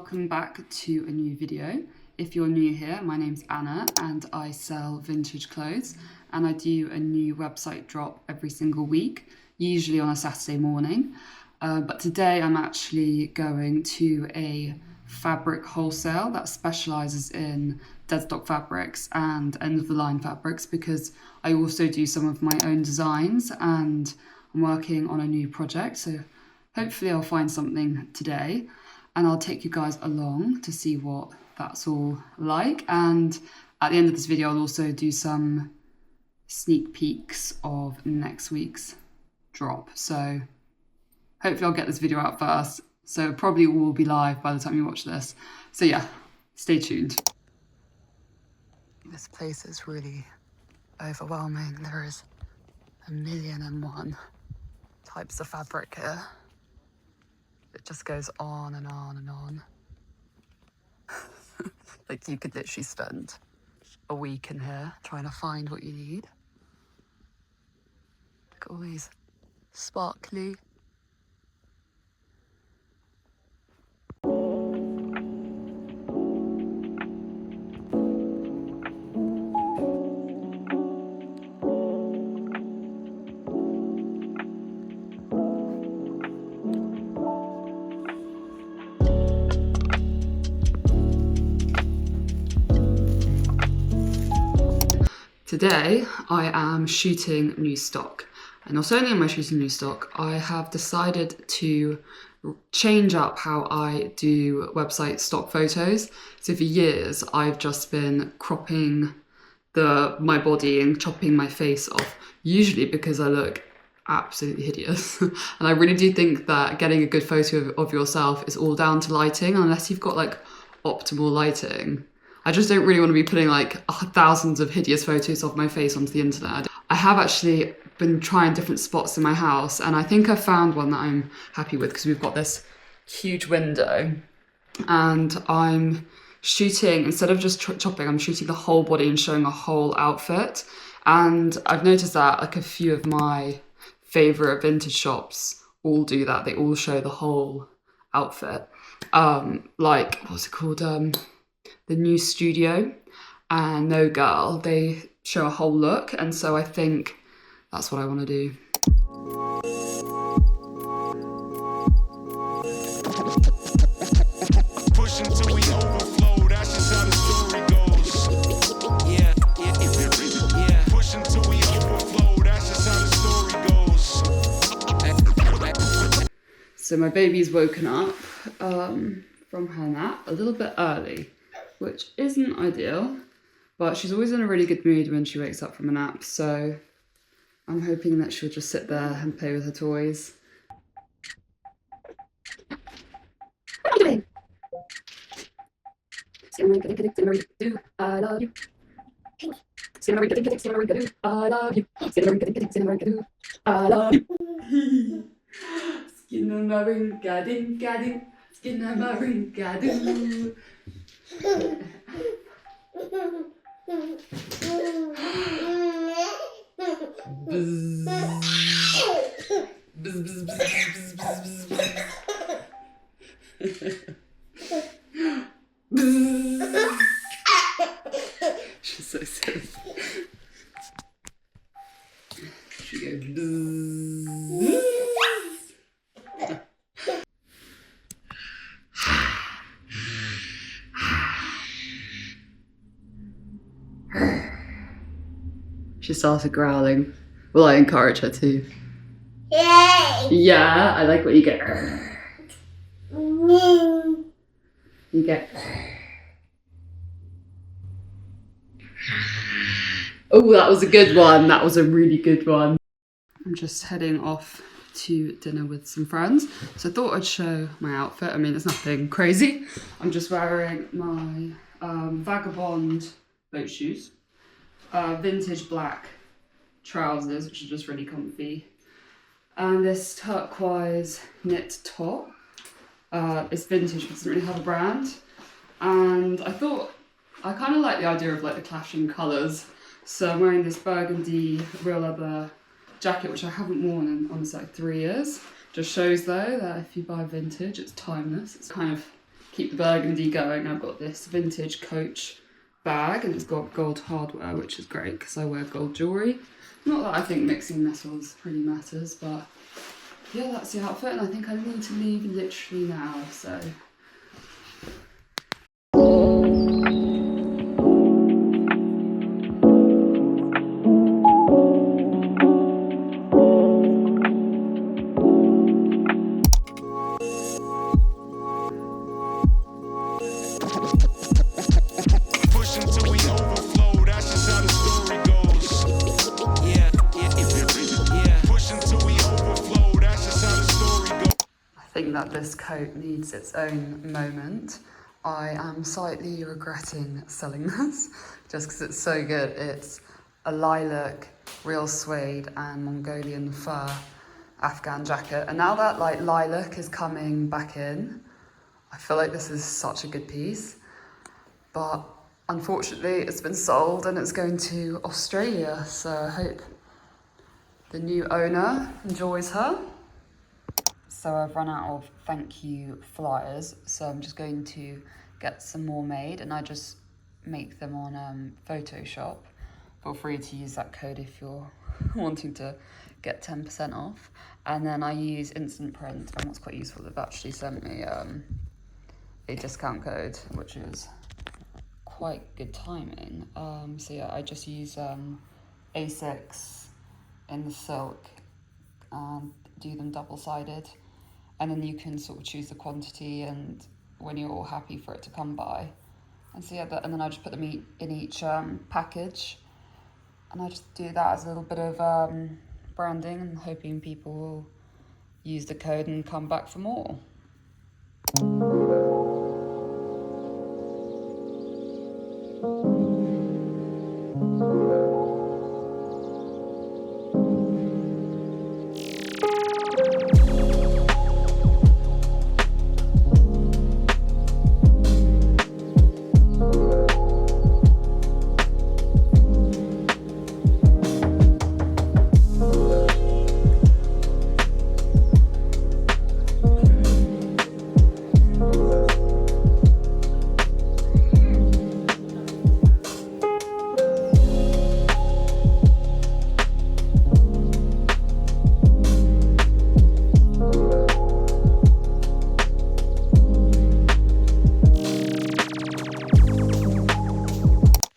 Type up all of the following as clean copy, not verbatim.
welcome back to a new video. If you're new here, my name's Anna and I sell vintage clothes, and I do a new website drop every single week, usually on a Saturday morning. But today I'm actually going to a fabric wholesale that specialises in dead stock fabrics and end of the line fabrics, because I also do some of my own designs and I'm working on a new project, so hopefully I'll find something today and I'll take you guys along to see what that's all like. And at the end of this video I'll also do some sneak peeks of next week's drop, so hopefully I'll get this video out first, so it probably will be live by the time you watch this. So yeah, stay tuned. This place is really overwhelming. There is 1,000,001 types of fabric here. It just goes on and on and on. Like, you could literally spend a week in here trying to find what you need. Look at all these sparkly. Today I am shooting new stock, and not only am I shooting new stock, I have decided to change up how I do website stock photos. So for years I've just been cropping my body and chopping my face off, usually because I look absolutely hideous. And I really do think that getting a good photo of yourself is all down to lighting, unless you've got like optimal lighting. I just don't really want to be putting like thousands of hideous photos of my face onto the internet. I have actually been trying different spots in my house, and I think I found one that I'm happy with, because we've got this huge window and I'm shooting, instead of just chopping, I'm shooting the whole body and showing a whole outfit. And I've noticed that like a few of my favourite vintage shops all do that. They all show the whole outfit. Like, what's it called? The New Studio and No Girl, they show a whole look, and so I think that's what I want to do. Push until we overflow, that's just how the story goes. Yeah. Push until we overflow, that's just how the story goes. So my baby's woken up from her nap a little bit early, which isn't ideal, but she's always in a really good mood when she wakes up from a nap, so I'm hoping that she'll just sit there and play with her toys. What are you doing? I love you. I love you. I love you. Skinnamarink-a-dink-a-dink, skinnamarink-a-doo. She's so silly. She goes bzzz. She started growling. Well, I encourage her to. Yay! Yeah, I like what you get. You get. Oh, that was a good one. That was a really good one. I'm just heading off to dinner with some friends, so I thought I'd show my outfit. I mean, it's nothing crazy. I'm just wearing my Vagabond boat shoes, vintage black trousers, which are just really comfy, and this turquoise knit top. It's vintage, but it doesn't really have a brand, and I thought I kind of like the idea of like the clashing colours, so I'm wearing this burgundy real leather jacket, which I haven't worn in honestly like 3 years. Just shows though that if you buy vintage, it's timeless. It's kind of keep the burgundy going, I've got this vintage Coach bag, and it's got gold hardware, which is great because I wear gold jewellery. Not that I think mixing metals really matters, but yeah, that's the outfit, and I think I need to leave literally now, so. Push until we overflow, that's just how the story goes. Yeah. Push until we overflow, that's just how the story goes. I think that this coat needs its own moment. I am slightly regretting selling this just because it's so good. It's a lilac, real suede and Mongolian fur Afghan jacket. And now that like lilac is coming back in, I feel like this is such a good piece. But unfortunately it's been sold and it's going to Australia. So I hope the new owner enjoys her. So I've run out of thank you flyers, so I'm just going to get some more made, and I just make them on Photoshop. Feel free to use that code if you're wanting to get 10% off. And then I use Instant Print, and what's quite useful, they've actually sent me a discount code, which is quite good timing. So yeah, I just use A6 in the silk and do them double-sided, and then you can sort of choose the quantity and when you're all happy for it to come by. And so yeah, and then I just put them in each package, and I just do that as a little bit of branding and hoping people will use the code and come back for more.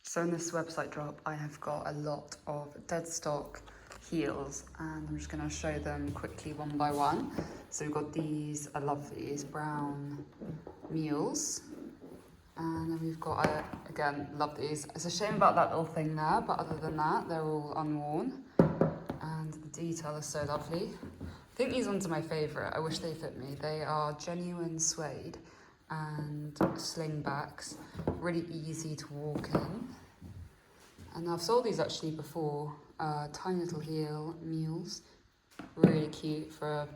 So in this website drop, I have got a lot of dead stock heels, and I'm just going to show them quickly one by one. So we've got these, I love these, brown mules. And then we've got, again, love these. It's a shame about that little thing there, but other than that, they're all unworn. And the detail is so lovely. I think these ones are my favourite. I wish they fit me. They are genuine suede and slingbacks, really easy to walk in. And I've sold these actually before, tiny little heel mules, really cute for,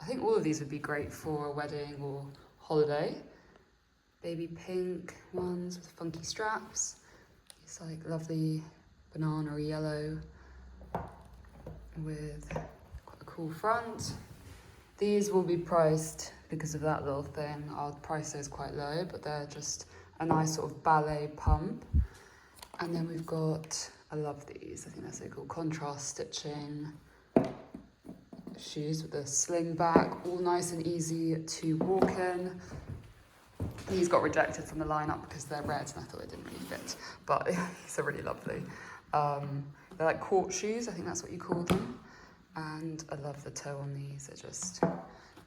I think all of these would be great for a wedding or holiday. Baby pink ones with funky straps. It's like lovely banana or yellow with quite a cool front. These will be priced, because of that little thing, I'll price those quite low, but they're just a nice sort of ballet pump. And then we've got, I love these, I think they're so cool, contrast stitching shoes with a sling back, all nice and easy to walk in. These got rejected from the lineup because they're red and I thought it didn't really fit, but these are really lovely. They're like court shoes, I think that's what you call them. And I love the toe on these, they're just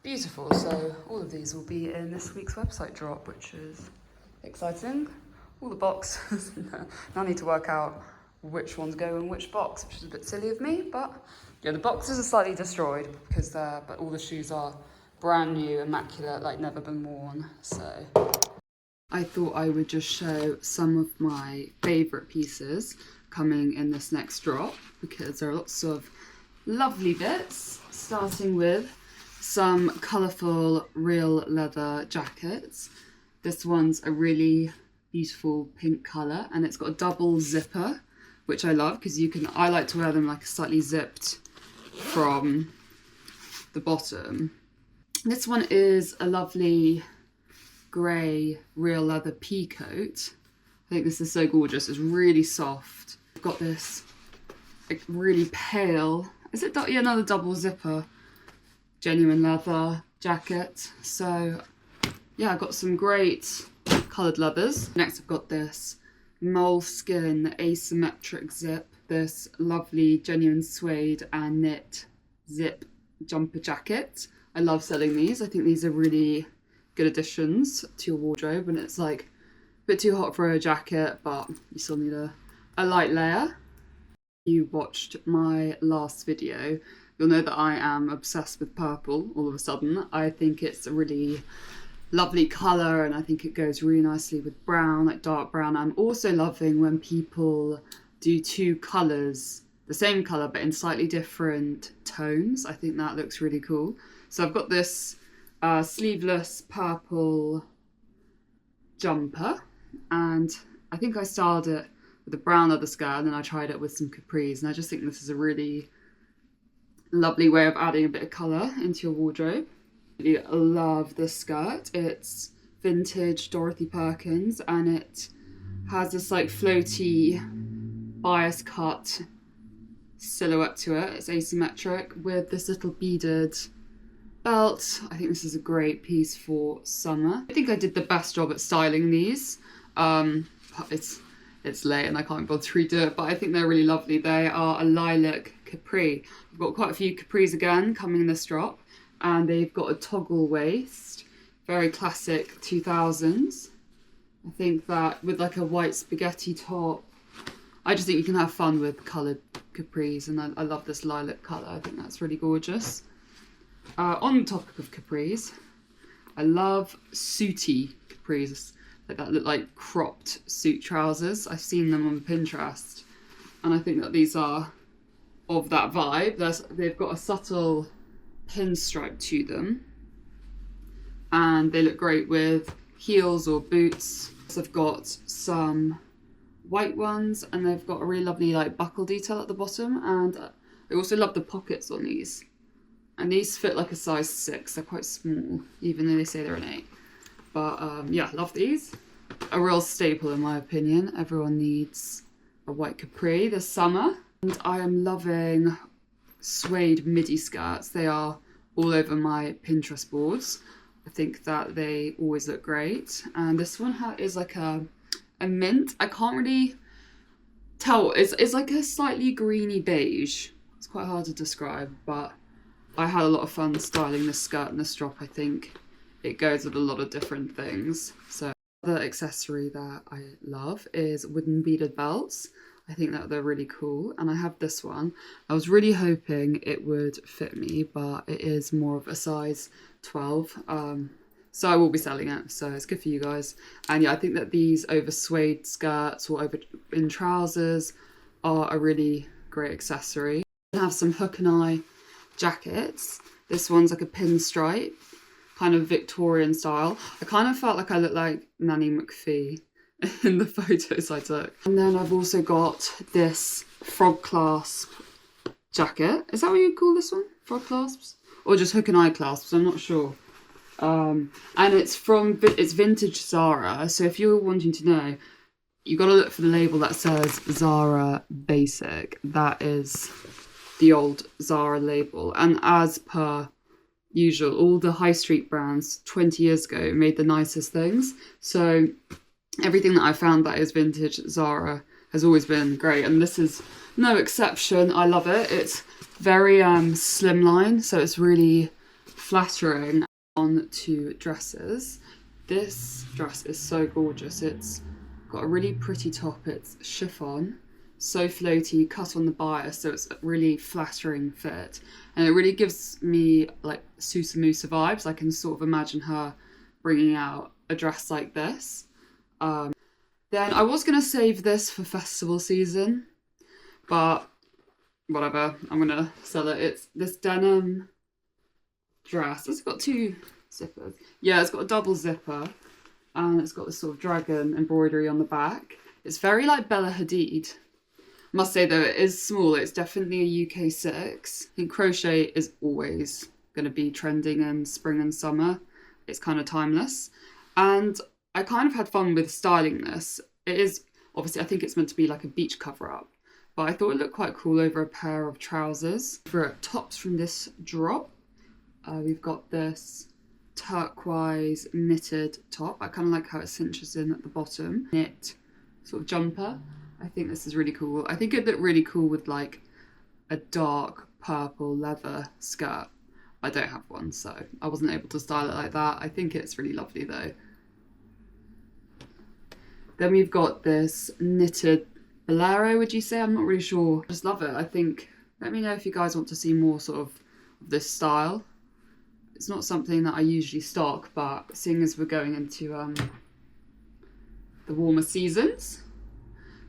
beautiful. So all of these will be in this week's website drop, which is exciting. All the boxes. Now I need to work out which ones go in which box, which is a bit silly of me, but yeah, the boxes are slightly destroyed because but all the shoes are brand new, immaculate, like never been worn. So I thought I would just show some of my favourite pieces coming in this next drop, because there are lots of lovely bits, starting with some colourful real leather jackets. This one's a really beautiful pink colour, and it's got a double zipper, which I love because I like to wear them like slightly zipped from the bottom. This one is a lovely grey real leather pea coat. I think this is so gorgeous. It's really soft. I've got this like really pale, is it yeah, another double zipper genuine leather jacket. So yeah, I've got some great coloured leathers. Next I've got this moleskin asymmetric zip, this lovely genuine suede and knit zip jumper jacket. I love selling these. I think these are really good additions to your wardrobe, and it's like a bit too hot for a jacket, but you still need a light layer. If you watched my last video, you'll know that I am obsessed with purple all of a sudden. I think it's a really lovely colour, and I think it goes really nicely with brown, like dark brown. I'm also loving when people do two colours, the same colour but in slightly different tones. I think that looks really cool. So I've got this sleeveless purple jumper, and I think I styled it with a brown leather skirt, and then I tried it with some capris, and I just think this is a really lovely way of adding a bit of colour into your wardrobe. I love this skirt. It's vintage Dorothy Perkins, and it has this like floaty bias cut silhouette to it. It's asymmetric with this little beaded belt. I think this is a great piece for summer. I think I did the best job at styling these. But it's late and I can't bother to redo it, but I think they're really lovely. They are a lilac capri. I've got quite a few capris again coming in this drop, and they've got a toggle waist, very classic 2000s. I think that with like a white spaghetti top, I just think you can have fun with coloured capris, and I love this lilac colour. I think that's really gorgeous. On the topic of capris, I love suity capris, like that look like cropped suit trousers. I've seen them on Pinterest, and I think that these are of that vibe. They've got a subtle pinstripe to them, and they look great with heels or boots. So I've got some white ones, and they've got a really lovely like buckle detail at the bottom, and I also love the pockets on these. And these fit like a size 6. They're quite small, even though they say they're an 8. But yeah, love these. A real staple in my opinion. Everyone needs a white capri this summer. And I am loving suede midi skirts. They are all over my Pinterest boards. I think that they always look great. And this one is like a mint. I can't really tell. It's like a slightly greeny beige. It's quite hard to describe, but I had a lot of fun styling this skirt and this drop. I think it goes with a lot of different things. So the accessory that I love is wooden beaded belts. I think that they're really cool, and I have this one. I was really hoping it would fit me, but it is more of a size 12. So I will be selling it, so it's good for you guys. And yeah, I think that these over suede skirts or over in trousers are a really great accessory. I have some hook and eye jackets. This one's like a pinstripe, kind of Victorian style. I kind of felt like I looked like Nanny McPhee in the photos I took. And then I've also got this frog clasp jacket. Is that what you call this one? Frog clasps? Or just hook and eye clasps? I'm not sure. And it's vintage Zara. So if you're wanting to know, you've got to look for the label that says Zara Basic. That is the old Zara label, and as per usual, all the high street brands 20 years ago made the nicest things. So everything that I found that is vintage Zara has always been great, and this is no exception. I love it. It's very slimline, so it's really flattering onto dresses. This dress is so gorgeous. It's got a really pretty top. It's chiffon, so floaty, cut on the bias, so it's a really flattering fit, and it really gives me like Susa Musa vibes. I can sort of imagine her bringing out a dress like this. Then I was going to save this for festival season, but whatever, I'm going to sell it. It's this denim dress. It's got 2 zippers. Yeah, it's got a double zipper, and it's got this sort of dragon embroidery on the back. It's very like Bella Hadid. Must say though, it is small. It's definitely a UK 6. I think crochet is always going to be trending in spring and summer. It's kind of timeless. And I kind of had fun with styling this. It is, obviously, I think it's meant to be like a beach cover up, but I thought it looked quite cool over a pair of trousers. For tops from this drop, we've got this turquoise knitted top. I kind of like how it cinches in at the bottom. Knit sort of jumper. I think this is really cool. I think it looked really cool with like a dark purple leather skirt. I don't have one, so I wasn't able to style it like that. I think it's really lovely though. Then we've got this knitted bolero, would you say? I'm not really sure. I just love it. I think, let me know if you guys want to see more sort of this style. It's not something that I usually stock, but seeing as we're going into the warmer seasons.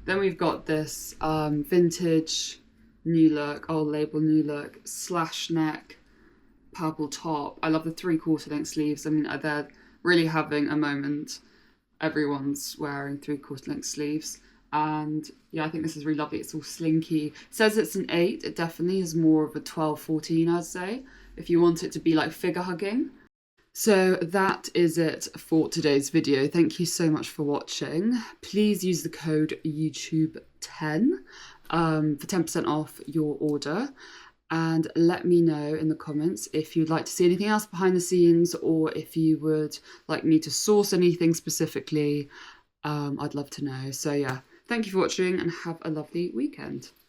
Then we've got this vintage New Look, old label New Look, slash neck, purple top. I love the 3/4 length sleeves. I mean, they're really having a moment. Everyone's wearing 3/4 length sleeves. And yeah, I think this is really lovely. It's all slinky. It says it's an 8. It definitely is more of a 12, 14, I'd say, if you want it to be like figure hugging. So that is it for today's video. Thank you so much for watching. Please use the code YouTube10 for 10% off your order. And let me know in the comments if you'd like to see anything else behind the scenes, or if you would like me to source anything specifically. I'd love to know. So yeah, thank you for watching and have a lovely weekend.